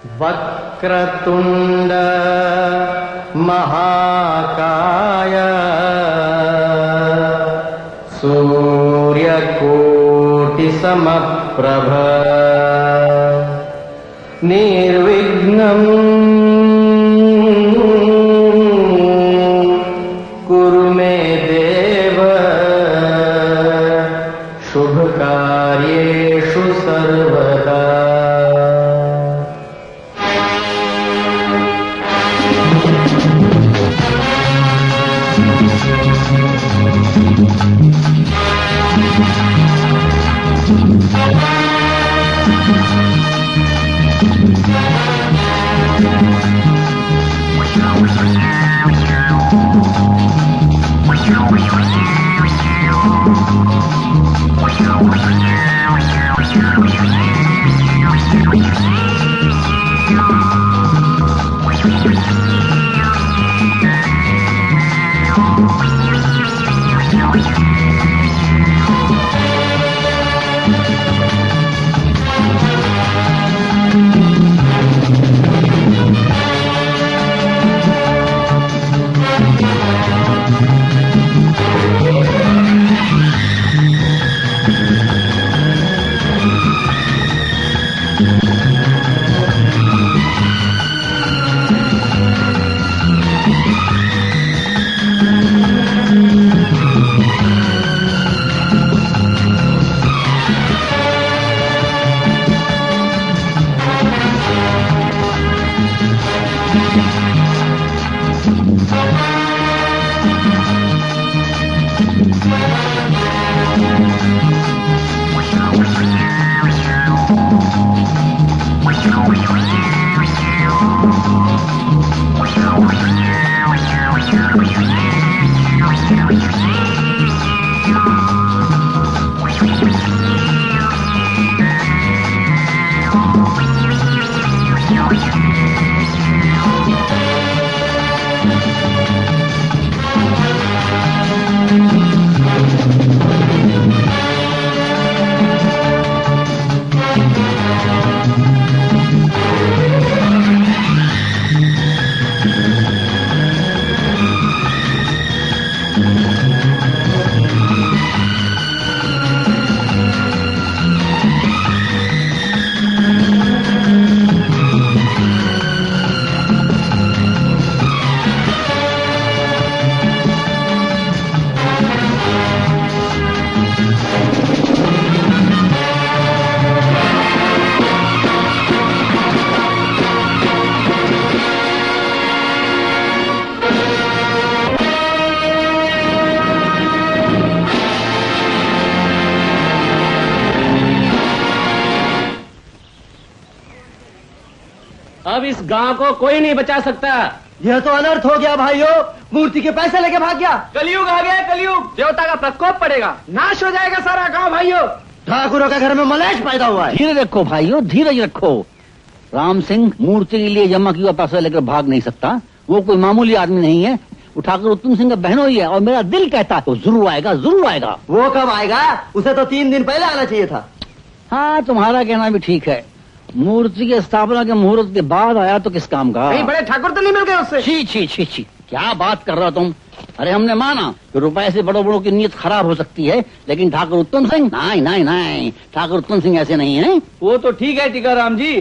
वक्रतुंड महाकाय सूर्यकोटि समप्रभ निर्विघ्नं कुरु मे देव शुभ कार्येषु सर्वदा। अब इस गांव को कोई नहीं बचा सकता। यह तो अनर्थ हो गया भाइयों, मूर्ति के पैसे लेके भाग गया। कलयुग आ गया, कलयुग, देवता का प्रकोप पड़ेगा, नाश हो जाएगा सारा गांव भाइयों। ठाकुरों के घर में मलेश पैदा हुआ है। धीरे रखो भाइयों, धीरज रखो। राम सिंह मूर्ति के लिए जमा किया पैसा लेकर भाग नहीं सकता, वो कोई मामूली आदमी नहीं है। वो ठाकुर उत्तम सिंह का बहनों ही है और मेरा दिल कहता है तो जरूर आएगा, जरूर आएगा। वो कब आएगा? उसे तो 3 दिन पहले आना चाहिए था। हाँ, तुम्हारा कहना भी ठीक है। मूर्ति की स्थापना के मुहूर्त के बाद आया तो किस काम का? नहीं, बड़े ठाकुर तो नहीं मिल गए उससे। छी छी छी छी, क्या बात कर रहे हो तुम? अरे हमने माना कि रुपए से बड़ों बड़ों की नीयत खराब हो सकती है, लेकिन ठाकुर उत्तम सिंह नहीं नहीं नहीं, ठाकुर उत्तम सिंह ऐसे नहीं है। वो तो ठीक है टीकाराम जी,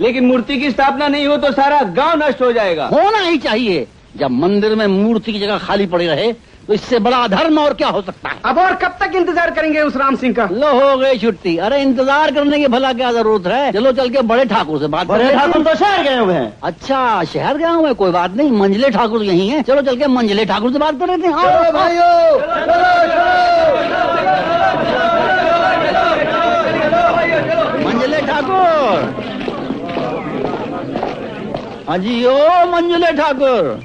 लेकिन मूर्ति की स्थापना नहीं हो तो सारा गांव नष्ट हो जाएगा। होना ही चाहिए। जब मंदिर में मूर्ति की जगह खाली पड़ी रहे तो इससे बड़ा अधर्म और क्या हो सकता है? अब और कब तक इंतजार करेंगे उस राम सिंह का? लो हो गई छुट्टी। अरे इंतजार करने की भला क्या जरूरत है? चलो चल के बड़े ठाकुर से बात। बड़े ठाकुर तो शहर गए हुए हैं। अच्छा, शहर गया हुआ है, कोई बात नहीं, मंझले ठाकुर यही हैं। चलो चल के मंझले ठाकुर से बात कर रहे थे। चलो भाइयों, मंझले ठाकुर। हाँ जी, ओ मंझले ठाकुर,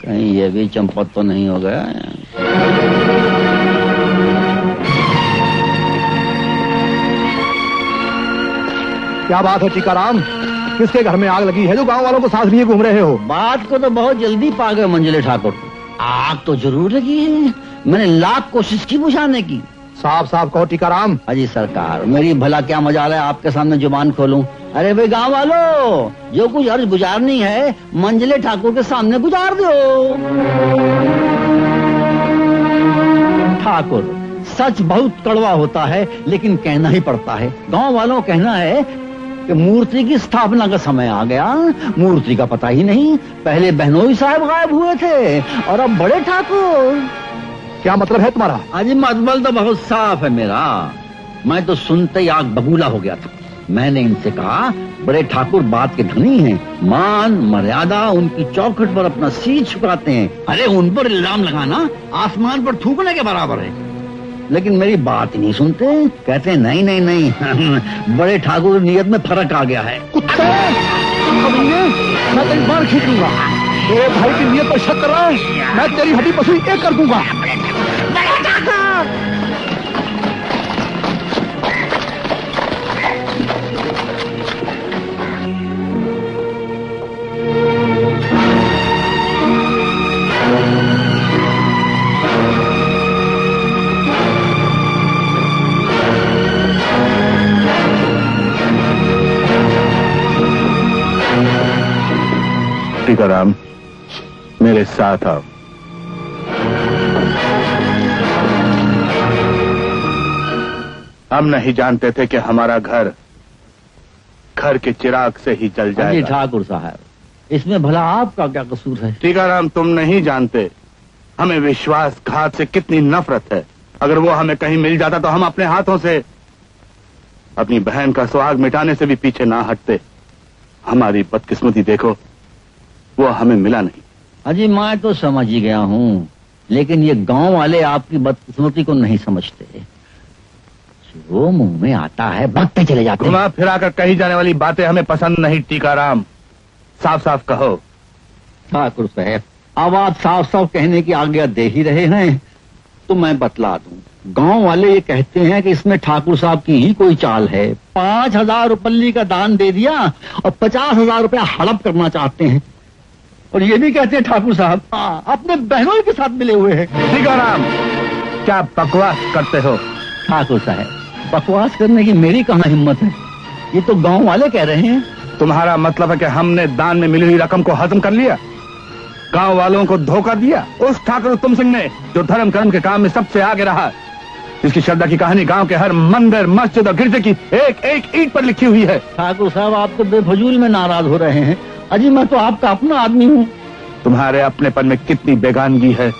कहीं ये भी चंपत तो नहीं हो गया? क्या बात है टीकाराम, किसके घर में आग लगी है जो गांव वालों को साथ लिए घूम रहे हो? बात को तो बहुत जल्दी पा गए मंझले ठाकुर। आग तो जरूर लगी है, मैंने लाख कोशिश की बुझाने की। साफ साफ कहो टीकाराम। अजी सरकार, मेरी भला क्या मजाल है आपके सामने जुबान खोलूं? अरे भाई गांव वालों, जो कुछ अर्ज गुजारनी है मंजिले ठाकुर के सामने गुजार दो। ठाकुर, सच बहुत कड़वा होता है लेकिन कहना ही पड़ता है। गांव वालों का कहना है कि मूर्ति की स्थापना का समय आ गया, मूर्ति का पता ही नहीं। पहले बहनोई साहब गायब हुए थे और अब बड़े ठाकुर। क्या मतलब है तुम्हारा? अजी मतबल तो बहुत साफ है मेरा। मैं तो सुनते ही आग बबूला हो गया था। मैंने इनसे कहा, बड़े ठाकुर बात के धनी हैं, मान मर्यादा उनकी चौखट पर अपना शीश झुकाते हैं। अरे उन पर इल्जाम लगाना आसमान पर थूकने के बराबर है। लेकिन मेरी बात ही नहीं सुनते, कहते हैं नहीं नहीं नहीं बड़े ठाकुर की नीयत में फर्क आ गया है। कुत्ते! मैं तेरी बाल खींच दूंगा। तेरे भाई की नीयत पर शक कर रहा है, मैं तेरी हड्डी पसली एक कर दूंगा। टीकाराम, मेरे साथ आओ। हम नहीं जानते थे कि हमारा घर के चिराग से ही जल जाएगा। ठाकुर साहब, इसमें भला आपका क्या कसूर है? टीकाराम, तुम नहीं जानते हमें विश्वासघात से कितनी नफरत है। अगर वो हमें कहीं मिल जाता तो हम अपने हाथों से अपनी बहन का सुहाग मिटाने से भी पीछे ना हटते। हमारी बदकिस्मती देखो, वो हमें मिला नहीं। अजी मैं तो समझ ही गया हूँ, लेकिन ये गांव वाले आपकी बदकिस्मती को नहीं समझते। जो मुंह में आता है भागते चले जाते हैं। घुमा फिरा कर कही जाने वाली बातें हमें पसंद नहीं। टीकाराम, साफ साफ कहो। ठाकुर साहब, अब आप साफ साफ कहने की आज्ञा दे ही रहे हैं तो मैं बतला दूं। गांव वाले ये कहते हैं कि इसमें ठाकुर साहब की ही कोई चाल है। 5,000 रुपये का दान दे दिया और 50,000 रुपया हड़प करना चाहते हैं। और ये भी कहते हैं ठाकुर साहब अपने बहनों के साथ मिले हुए हैं। टीकाराम, क्या बकवास करते हो? ठाकुर साहब, बकवास करने की मेरी कहाँ हिम्मत है, ये तो गांव वाले कह रहे हैं। तुम्हारा मतलब है कि हमने दान में मिली हुई रकम को हजम कर लिया, गांव वालों को धोखा दिया? उस ठाकुर उत्तम सिंह ने, जो धर्म कर्म के काम में सबसे आगे रहा, जिसकी श्रद्धा की कहानी गांव के हर मंदिर, मस्जिद और गिरजे की एक एक ईंट पर लिखी हुई है। ठाकुर साहब, आप तो बेफजूल में नाराज हो रहे हैं। अजी मैं तो आपका अपना आदमी हूँ। तुम्हारे अपनेपन में कितनी बेगानगी है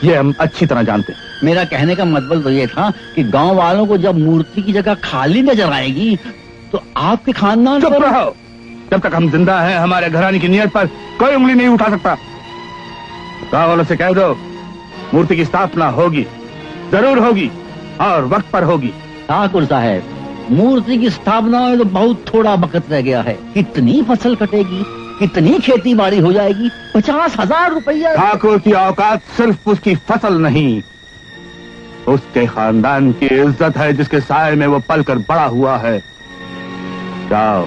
ये हम अच्छी तरह जानते हैं। मेरा कहने का मतलब तो ये था कि गांव वालों को जब मूर्ति की जगह खाली नजर आएगी तो आपके खानदान चुप रहो। जब तक हम जिंदा हैं हमारे घराने की नियत पर कोई उंगली नहीं उठा सकता। गांव वालों से कह दो, मूर्ति की स्थापना होगी, जरूर होगी और वक्त पर होगी। ठाकुर साहब, मूर्ति की स्थापना में तो बहुत थोड़ा वक्त रह गया है। कितनी फसल कटेगी, कितनी खेती बाड़ी हो जाएगी? 50,000 रुपया। ठाकुर की औकात सिर्फ उसकी फसल नहीं, उसके खानदान की इज्जत है जिसके साए में वो पलकर बड़ा हुआ है। जाओ,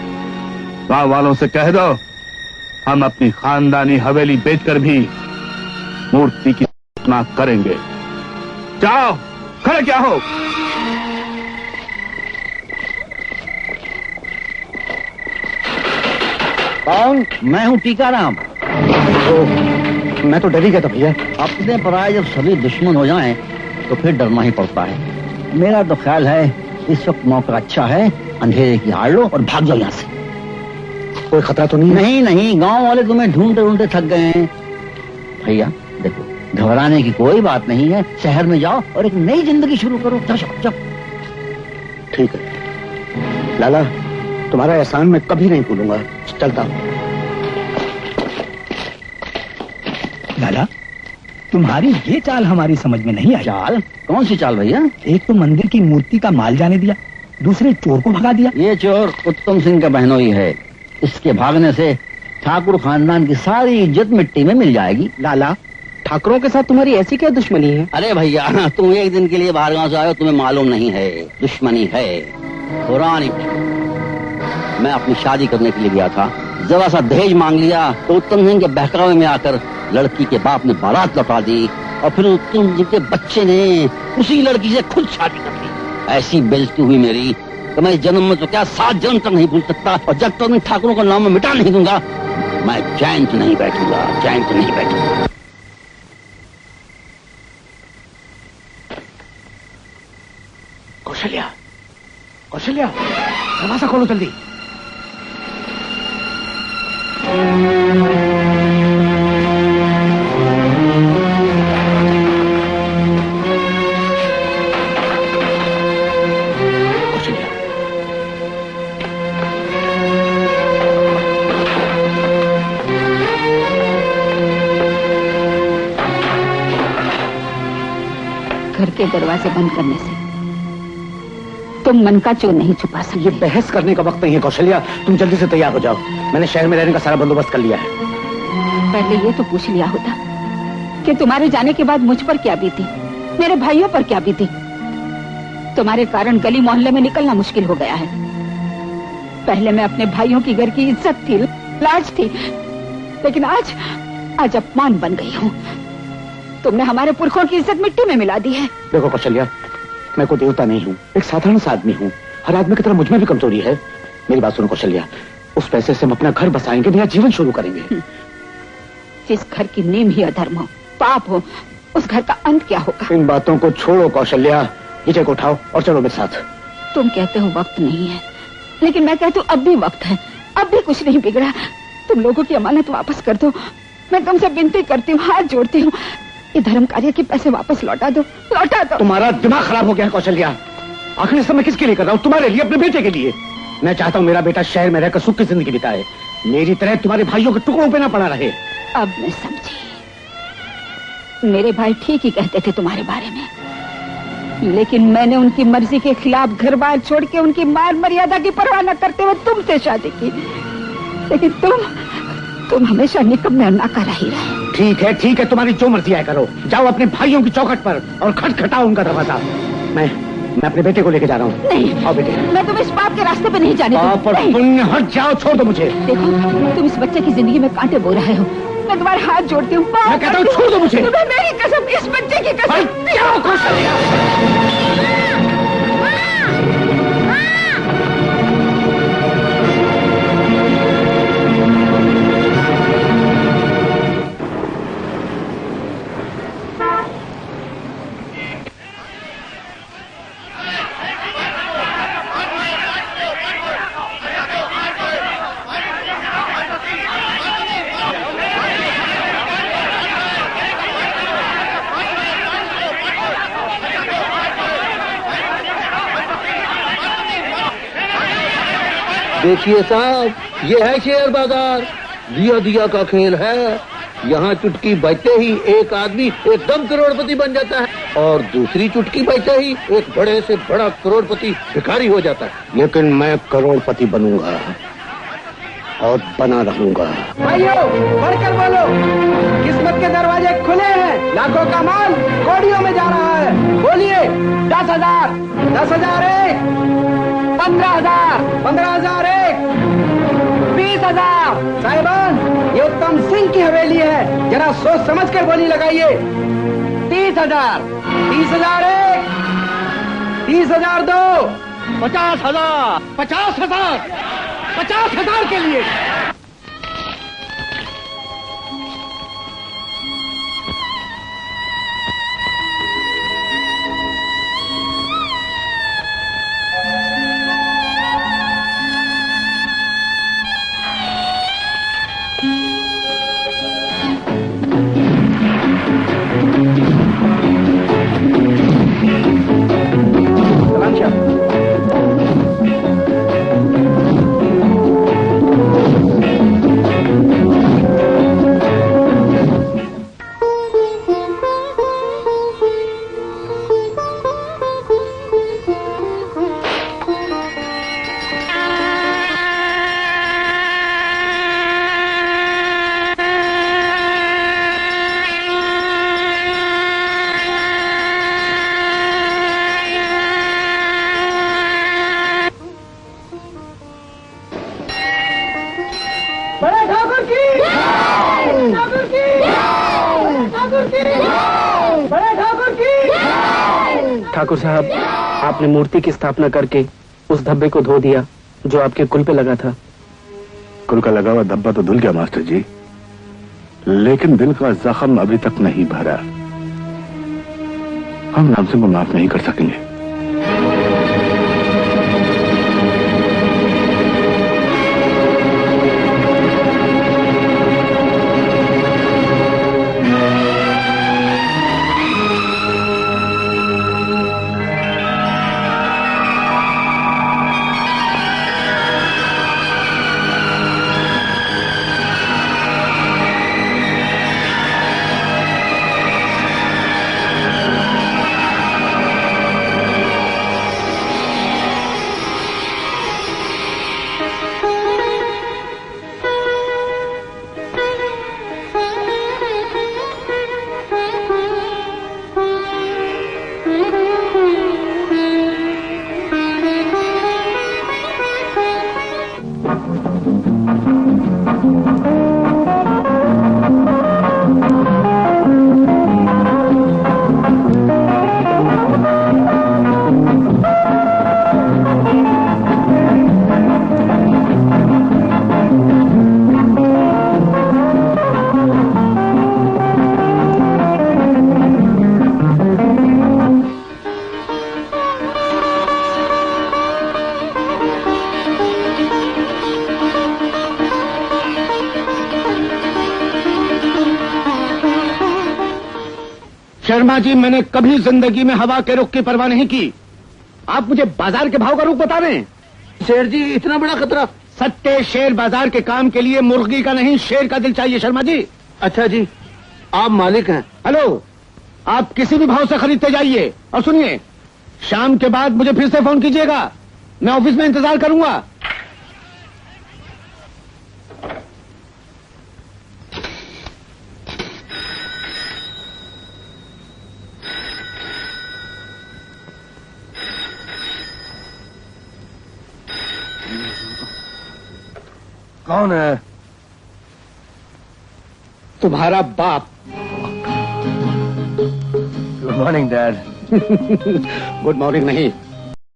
गांव वालों से कह दो, हम अपनी खानदानी हवेली बेचकर भी मूर्ति की स्थापना करेंगे। जाओ, खड़े क्या हो? कौन? मैं हूँ टीकाराम। मैं तो डर ही गया था भैया। अपने पराये जब सभी दुश्मन हो जाएं तो फिर डरना ही पड़ता है। मेरा तो ख्याल है इस वक्त मौका अच्छा है, अंधेरे की आड़ लो और भाग जाओ यहाँ से। कोई खतरा तो नहीं? नहीं नहीं, गांव वाले तुम्हें ढूंढते ढूंढते थक गए हैं। भैया देखो, घबराने की कोई बात नहीं है। शहर में जाओ और एक नई जिंदगी शुरू करो। जाओ जाओ। ठीक है लाला, तुम्हारा एहसान मैं कभी नहीं भूलूंगा। चलता हूँ। लाला, तुम्हारी ये चाल हमारी समझ में नहीं आई। चाल? कौन सी चाल भैया? एक तो मंदिर की मूर्ति का माल जाने दिया, दूसरे चोर को भगा दिया। ये चोर उत्तम सिंह का बहनोई है। इसके भागने से ठाकुर खानदान की सारी इज्जत मिट्टी में मिल जाएगी। लाला, ठाकुरों के साथ तुम्हारी ऐसी क्या दुश्मनी है? अरे भैया, तुम एक दिन के लिए बाहर गांव से आए हो, तुम्हें मालूम नहीं है। दुश्मनी है पुरानी। मैं अपनी शादी करने के लिए गया था, जरा सा दहेज मांग लिया तो उत्तम सिंह के बहकावे में आकर लड़की के बाप ने बारात लौटा दी और फिर उत्तम सिंह के बच्चे ने उसी लड़की से खुद शादी कर ली। ऐसी बेइज्जती हुई मेरी तो मैं इस जन्म में तो क्या 7 जन्म तक नहीं भूल सकता, और जब तक मैं ठाकुरों का नाम मिटा नहीं दूंगा मैं चैन से नहीं बैठूंगा, चैन से नहीं बैठूंगा। कौशल्या, कौशल्या, दरवाजा खोलो जल्दी। घर के दरवाजे बंद करने से तुम मन का चोर नहीं छुपा सकते। ये बहस करने का वक्त नहीं है कौशल्या, तुम जल्दी से तैयार हो जाओ। मैंने शहर में रहने का सारा बंदोबस्त कर लिया है। पहले ये तो पूछ लिया होता कि तुम्हारे जाने के बाद मुझ पर क्या बीती, मेरे भाइयों पर क्या बीती। तुम्हारे कारण गली मोहल्ले में निकलना मुश्किल हो गया है। पहले मैं अपने भाइयों की घर की इज्जत थी, लाज थी, लेकिन आज अपमान बन गई हूँ। तुमने हमारे पुरखों की इज्जत मिट्टी में मिला दी है। देखो कौशल्या, मैं कोई देवता नहीं हूँ, एक साधारण सा आदमी हूँ। हर आदमी की तरह मुझ में भी कमजोरी है। मेरी बात सुनो कौशल्या, उस पैसे से हम अपना घर बसाएंगे, नया जीवन शुरू करेंगे। जिस घर की नींव ही अधर्म हो, पाप हो, उस घर का अंत क्या होगा? इन बातों को छोड़ो कौशल्या, विजय को उठाओ और चलो मेरे साथ। तुम कहते हो वक्त नहीं है, लेकिन मैं कहती हूँ अब भी वक्त है, अब भी कुछ नहीं बिगड़ा। तुम लोगों की अमानत वापस कर दो। मैं तुमसे विनती करती हूँ, हाथ जोड़ती हूँ, ये धर्म कार्य के पैसे वापस लौटा दो, लौटा दो। तुम्हारा दिमाग खराब हो गया है कौशल्या। आखिर समय किसके लिए कर रहा हूँ? तुम्हारे लिए, अपने बेटे के लिए। मैं चाहता हूँ मेरा बेटा शहर में रहकर सुख की जिंदगी बिताए, मेरी तरह तुम्हारे भाइयों के टुकड़ों पे ना पड़ा रहे। अब मैं समझी, मेरे भाई ठीक ही कहते थे तुम्हारे बारे में, लेकिन मैंने उनकी मर्जी के खिलाफ घर बार छोड़ के उनकी मान मर्यादा की परवाह न करते हुए तुमसे शादी की। लेकिन तुम हमेशा निकम्मे और नाकारा ही रहे। ठीक है, तुम्हारी जो मर्जी आए करो। जाओ अपने भाइयों की चौखट पर और खटखटाओ उनका दरवाजा। मैं अपने बेटे को लेके जा रहा हूँ। नहीं, आओ बेटे। मैं तुम इस पाप के रास्ते पे नहीं जाने दूंगी। पाप और पुण्य, हट जाओ, छोड़ दो मुझे। देखो, तुम इस बच्चे की जिंदगी में कांटे बो रहे हो। मैं तुम्हारे हाथ जोड़ती हूँ, मैं कहता हूँ छोड़ दो मुझे। तुम्हें मेरी कसम, इस बच्चे की कसम। क्या कौशल्या? देखिए साहब, ये है शेयर बाजार, दिया दिया का खेल है। यहाँ चुटकी बजते ही एक आदमी एकदम करोड़पति बन जाता है, और दूसरी चुटकी बजते ही एक बड़े से बड़ा करोड़पति भिखारी हो जाता है। लेकिन मैं करोड़पति बनूंगा और बना रहूंगा। भाइयों, बढ़कर बोलो, किस्मत के दरवाजे खुले हैं, लाखों का माल कौड़ियों में जा रहा है। बोलिए, 10,000, 10,000 एक, 15,000, 15,000 एक, 20,000। साहिबान, ये उत्तम सिंह की हवेली है, जरा सोच समझ कर बोली लगाइए। 30,000, 30,000 एक, 30,000 दो, 50,000, 50,000, 50,000 के लिए। ठाकुर साहब, आपने मूर्ति की स्थापना करके उस धब्बे को धो दिया जो आपके कुल पे लगा था। कुल का लगा हुआ धब्बा तो धुल गया मास्टर जी, लेकिन दिल का जख्म अभी तक नहीं भरा। हम राम सिंह को माफ नहीं कर सकेंगे। शर्मा जी, मैंने कभी जिंदगी में हवा के रुख की परवाह नहीं की। आप मुझे बाजार के भाव का रुख बता रहे हैं? शेर जी, इतना बड़ा खतरा? सत्ते शेर बाजार के काम के लिए मुर्गी का नहीं, शेर का दिल चाहिए शर्मा जी। अच्छा जी, आप मालिक हैं। हेलो, आप किसी भी भाव से खरीदते जाइए। और सुनिए, शाम के बाद मुझे फिर से फोन कीजिएगा, मैं ऑफिस में इंतजार करूंगा। कौन है? तुम्हारा बाप। Good morning dad. Good morning नहीं,